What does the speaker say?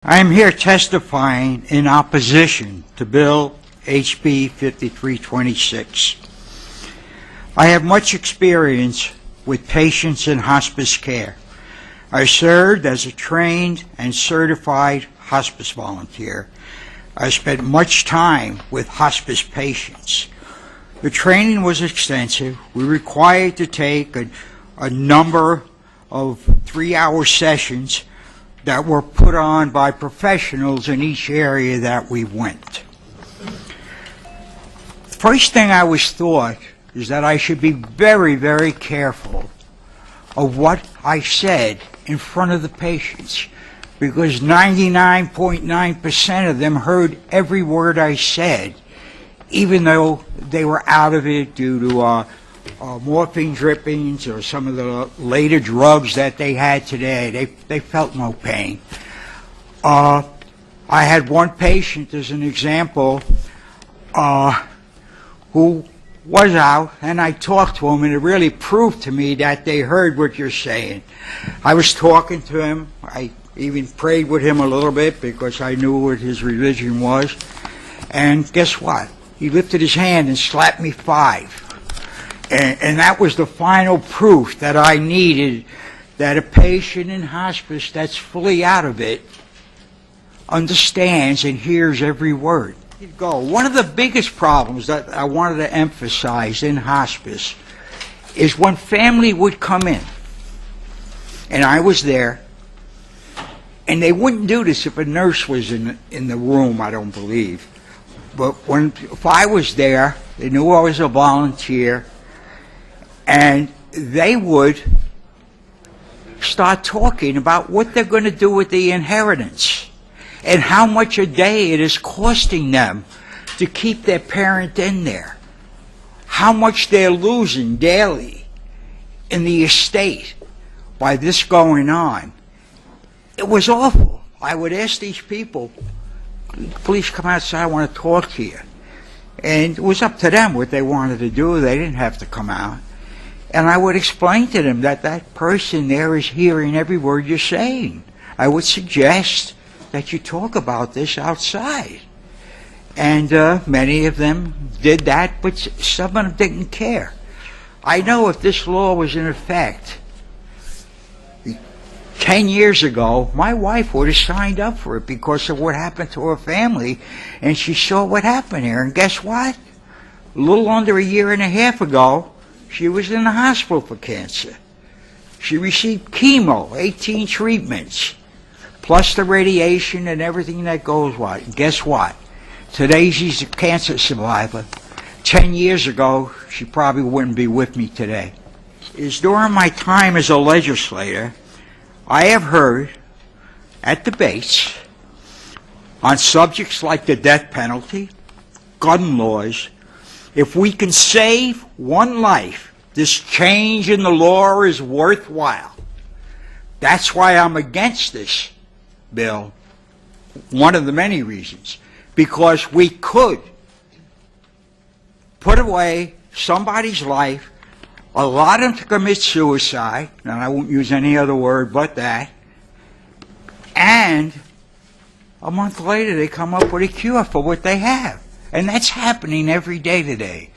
I am here testifying in opposition to Bill HB 5326. I have much experience with patients in hospice care. I served as a trained and certified hospice volunteer. I spent much time with hospice patients. The training was extensive. We were required to take a number of 3-hour sessions that were put on by professionals in each area that we went. The first thing I was taught is that I should be very, very careful of what I said in front of the patients, because 99.9% of them heard every word I said, even though they were out of it due to morphine drippings or some of the later drugs that they had today. They felt no pain. I had one patient, as an example, who was out, and I talked to him, and it really proved to me that they heard what you're saying. I was talking to him. I even prayed with him a little bit because I knew what his religion was. And guess what? He lifted his hand and slapped me 5. And that was the final proof that I needed, that a patient in hospice that's fully out of it understands and hears every word. One of the biggest problems that I wanted to emphasize in hospice is when family would come in, and I was there, and they wouldn't do this if a nurse was in the room, I don't believe. But if I was there, they knew I was a volunteer, and they would start talking about what they're going to do with the inheritance and how much a day it is costing them to keep their parent in there, how much they're losing daily in the estate by this going on. It was awful. I would ask these people, please come outside, I want to talk to you. And it was up to them what they wanted to do. They didn't have to come out. And I would explain to them that that person there is hearing every word you're saying. I would suggest that you talk about this outside. And many of them did that, but some of them didn't care. I know if this law was in effect 10 years ago, my wife would have signed up for it because of what happened to her family, and she saw what happened here. And guess what? A little under a year and a half ago, she was in the hospital for cancer. She received chemo, 18 treatments, plus the radiation and everything that goes with it. And guess what? Today she's a cancer survivor. 10 years ago, she probably wouldn't be with me today. During my time as a legislator, I have heard at debates on subjects like the death penalty, gun laws, if we can save one life, this change in the law is worthwhile. That's why I'm against this bill, one of the many reasons, because we could put away somebody's life, allow them to commit suicide, and I won't use any other word but that, and a month later they come up with a cure for what they have. And that's happening every day today.